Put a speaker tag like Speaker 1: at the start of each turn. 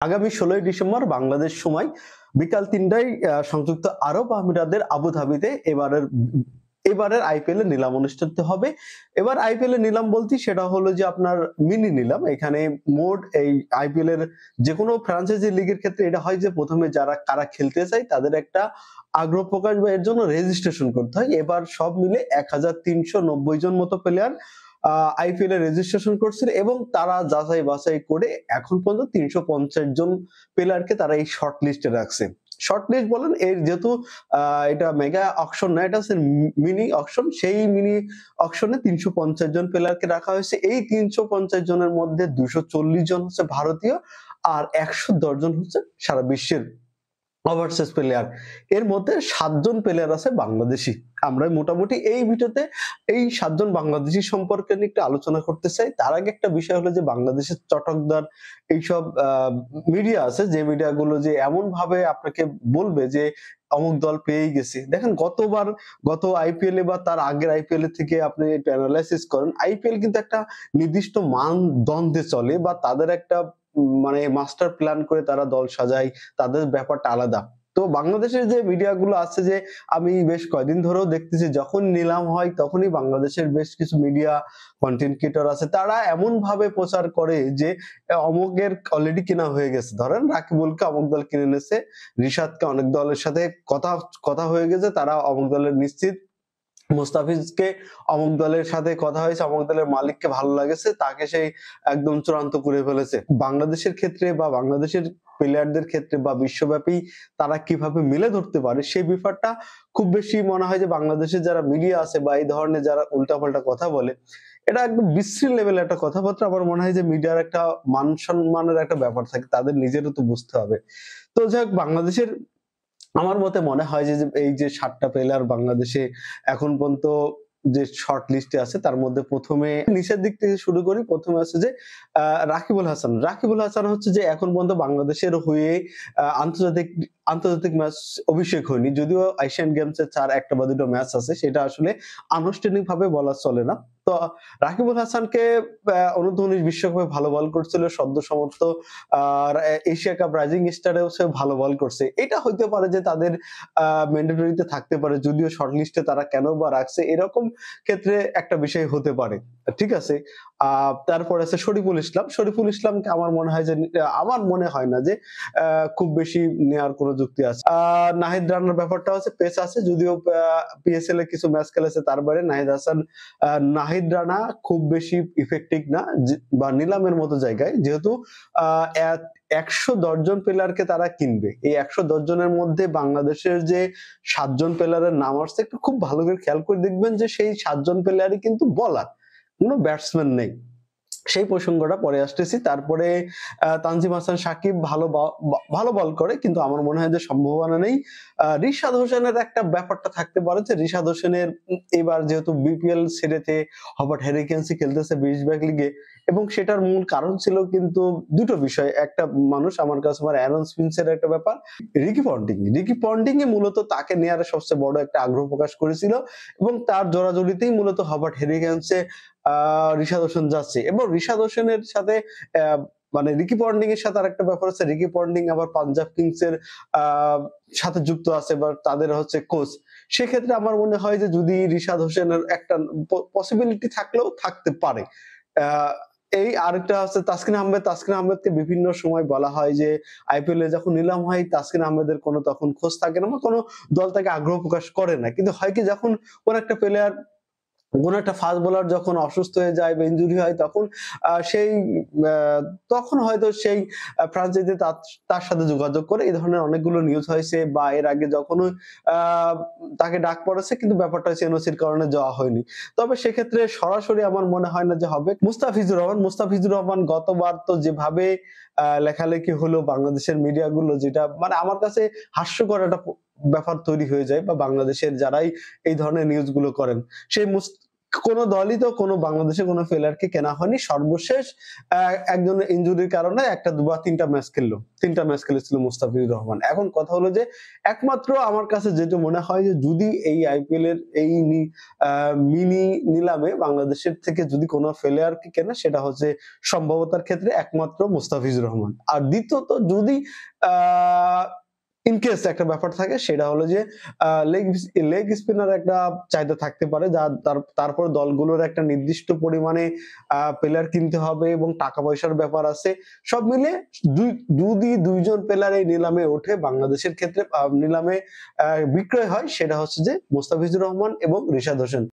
Speaker 1: আগামী 16ই ডিসেম্বর বাংলাদেশ সময় বিকাল ৩টায় সংযুক্ত আরব আমিরাতের আবুধাবিতে এবারের আইপিএল এর নিলাম অনুষ্ঠিত হবে। এবার আইপিএল এর নিলাম বলতে সেটা হলো যে আপনার মিনি নিলাম। এখানে মোট এই আইপিএল এর যেকোনো ফ্র্যাঞ্চাইজি লিগের ক্ষেত্রে এটা হয় যে প্রথমে কারা খেলতে চায় তাদের একটা আগ্রহ প্রকাশ বা এর জন্য রেজিস্ট্রেশন করতে হয়। এবার সব মিলে ১৩৯০ জন মতো প্লেয়ার আইপিএল এ রেজিস্ট্রেশন করছিল এবং তারা যাচাই বাছাই করে এখন পর্যন্ত ৩৫০ জন প্লেয়ারকে তারা এই শর্ট লিস্টে রাখছে। শর্ট লিস্ট বলেন এর যেহেতু এটা মেগা অকশন না, এটা হচ্ছে মিনি অকশন। সেই মিনি অকশনে ৩৫০ জন প্লেয়ারকে রাখা হয়েছে। এই ৩৫০ জনের মধ্যে ২৪০ জন হচ্ছে ভারতীয় আর ১১০ জন হচ্ছে সারা বিশ্বের ওভারসিজ প্লেয়ার। এর মধ্যে ৭ জন প্লেয়ার আছে বাংলাদেশি। আমরা মোটামুটি এই ভিডিওতে এই ৭ জন বাংলাদেশি সম্পর্কে নিয়ে একটু আলোচনা করতে চাই। তার আগে একটা বিষয় হলো যে বাংলাদেশের চটকদার এইসব মিডিয়া আছে যে মিডিয়াগুলো যে এমন ভাবে আপনাকে বলবে যে অমুক দল পেয়েই গেছে। দেখেন গত আইপিএল এ বা তার আগের আইপিএল এর থেকে আপনি একটু অ্যানালাইসিস করেন, আইপিএল কিন্তু একটা নির্দিষ্ট মানদণ্ডে চলে বা তাদের একটা মানে মাস্টার প্ল্যান করে তারা দল সাজায়, তাদের ব্যাপারটা আলাদা। তো বাংলাদেশের যে মিডিয়া গুলো আছে যে আমি বেশ কয়েকদিন ধরেও দেখতেছি যখন নিলাম হয় তখনই বাংলাদেশের বেশ কিছু মিডিয়া কন্টেন্ট ক্রিয়েটর আছে তারা এমন ভাবে প্রচার করে যে অমুকের অলরেডি কেনা হয়ে গেছে। ধরেন রাকিবুলকে অমুক দল কিনে নিয়েছে, রিশাদকে অনেক দলের সাথে কথা হয়ে গেছে, তারা অমুক দলের নিশ্চিত, মুস্তাফিজকে অমুক দলের সাথে কথা হয়েছে, অমুক দলের মালিককে ভালো লাগেছে, তাকে সেই একদম চূড়ান্ত করে ফেলেছে। বাংলাদেশের ক্ষেত্রে বা বাংলাদেশের প্লেয়ারদের ক্ষেত্রে বা বিশ্বব্যাপী তারা কিভাবে মিলে ধরতে পারে সেই ব্যাপারটা খুব বেশি মনে হয় যে বাংলাদেশের যারা মিডিয়া আছে বা এই ধরনের যারা উল্টাপাল্টা কথা বলে, এটা একদম বিশ্রী লেভেলের একটা কথাবার্তা। আমার মনে হয় যে মিডিয়ার একটা মান সম্মানের একটা ব্যাপার থাকে, তাদের নিজেরও তো বুঝতে হবে। তো যাই হোক, বাংলাদেশের আমার মতে মনে হয় যে এই যে ৭টা প্লেয়ার বাংলাদেশে এখন পর্যন্ত যে শর্ট লিস্টে আছে তার মধ্যে প্রথমে নিচের দিক থেকে শুরু করি। প্রথমে আছে যে রাকিবুল হাসান হচ্ছে যে এখন পর্যন্ত বাংলাদেশের হয়ে আন্তর্জাতিক ম্যাচ অভিষেক হয়নি, যদিও এশিয়ান গেমসে একটা বা দুটো ম্যাচ আছে, সেটা আসলে আনুষ্ঠানিক ভাবে বলা চলে না। তো রাকিবুল হাসানকে অনূর্ধ্ব-19 বিশ্বকাপে ভালো বল করছিল, সদ্য সমাপ্ত এশিয়া কাপ রাইজিং স্টারেও সে ভালো বল করছে। এটা হইতে পারে যে তাদের ম্যান্ডেটরিতে থাকতে পারে, যদিও শর্ট লিস্টে তারা কেন বা রাখছে এরকম ক্ষেত্রে একটা বিষয় হতে পারে। ঠিক আছে। তারপর আছে শরীফুল ইসলামকে আমার মনে হয় না যে খুব বেশি নেওয়ার কোনো যুক্তি আছে। নাহিদ রানার ব্যাপারটা হচ্ছে পেস আছে, যদিও পিএসএল এ কিছু ম্যাচ খেলেছে, তার বাইরে নাহিদ রানা খুব বেশি ইফেক্টিভ না বা নিলামের মতো জায়গায়, যেহেতু ১১০ জন প্লেয়ারকে তারা কিনবে। এই ১১০ জনের মধ্যে বাংলাদেশের যে ৭ জন প্লেয়ারের নাম আসছে একটু খুব ভালো করে খেয়াল করে দেখবেন যে সেই ৭ জন প্লেয়ারই কিন্তু বলার, কোনো ব্যাটসম্যান নেই। সেই প্রসঙ্গটা পরে আসতেছি। তারপরে তানজিম হাসান সাকিব ভালো বল করে, কিন্তু আমার মনে হয় যে সম্ভাবনা নেই। রিশাদ হোসেনের একটা ব্যাপারটা থাকতে পারে যে রিশাদ হোসেনের এবার যেহেতু বিপিএল সিরিজে হবার্ট হেরিকেন্সই খেলতেছে ২০ ব্যাগ লিগে, এবং সেটার মূল কারণ ছিল কিন্তু দুটো বিষয়। একটা মানুষ আমার কাছে অ্যারন ফিঞ্চের একটা ব্যাপার, রিকি পন্টিং এ মূলত তাকে নেয়ার সবচেয়ে বড় একটা আগ্রহ প্রকাশ করেছিল এবং তার জোড়াজুড়িতেই মূলত হবার্ট হেরিকেন্সে রিশাদ হোসেন যাচ্ছে। এবং রিশাদ হোসেনের সাথে মানে রিকি পন্টিং এর সাথে আরেকটা ব্যাপার আছে, রিকি পন্টিং আবার পাঞ্জাব কিংস এর সাথে যুক্ত আছে বা তাদের হচ্ছে কোচ। সেক্ষেত্রে আমার মনে হয় যে যদি রিশাদ হোসেনের একটা পসিবিলিটি থাকলেও থাকতে পারে। এই আরেকটা আছে তাসকিন আহমেদকে বিভিন্ন সময় বলা হয় যে আইপিএল এ যখন নিলাম হয় তাসকিন আহমেদের কোনো তখন খোঁজ থাকে না বা কোনো দল তাকে আগ্রহ প্রকাশ করে না। কিন্তু হয় কি, যখন কোন একটা প্লেয়ার, কোন একটা ফাস্ট বোলার যখন অসুস্থ হয়ে যায় বা ইনজুরি হয় তখন তখন হয়তো সেই ফ্রাঞ্চাইজি তার সাথে যোগাযোগ করে। এই ধরনের অনেকগুলো নিউজ হয়েছে বা এর আগে যখনও তাকে ডাক পড়েছে, কিন্তু ব্যাপারটা হচ্ছে এনওসির কারণে যাওয়া হয়নি। তবে সেক্ষেত্রে সরাসরি আমার মনে হয় না যে হবে। মুস্তাফিজুর রহমান গতবার তো যেভাবে লেখালেখি হলো বাংলাদেশের মিডিয়াগুলো, যেটা মানে আমার কাছে হাস্যকর একটা ব্যাপার তৈরি হয়ে যায়, বা বাংলাদেশের যারাই এই ধরনের নিউজ গুলো করেন, সেই কোনো দলই তো কোনো বাংলাদেশে কোনো প্লেয়ারকে কেনা হয়নি। সর্বশেষ একজনের ইনজুরির কারণে ১ টা ২ বা ৩ টা ম্যাচ খেললো। ৩ টা ম্যাচ খেলেছিল মুস্তাফিজুর রহমান। এখন কথা হলো যে একমাত্র আমার কাছে যেটা মনে হয় যে যদি এই আইপিএল এর এই মিনি নিলামে বাংলাদেশের থেকে যদি কোনো প্লেয়ারকে কেনে সেটা হচ্ছে সম্ভবতার ক্ষেত্রে একমাত্র মুস্তাফিজুর রহমান। আর দ্বিতীয়ত যদি আ ইনকেস একটা ব্যাপার থাকে সেটা হলো যে লেগ স্পিনার একটা চাহিদা থাকতে পারে যা তারপর দলগুলোর একটা নির্দিষ্ট পরিমাণে প্লেয়ার কিনতে হবে এবং টাকা পয়সার ব্যাপার আছে। সব মিলে যদি ২ জন প্লেয়ার এই নিলামে ওঠে বাংলাদেশের ক্ষেত্রে নিলামে বিক্রয় হয় সেটা হচ্ছে যে মোস্তাফিজুর রহমান এবং রিশাদ হোসেন।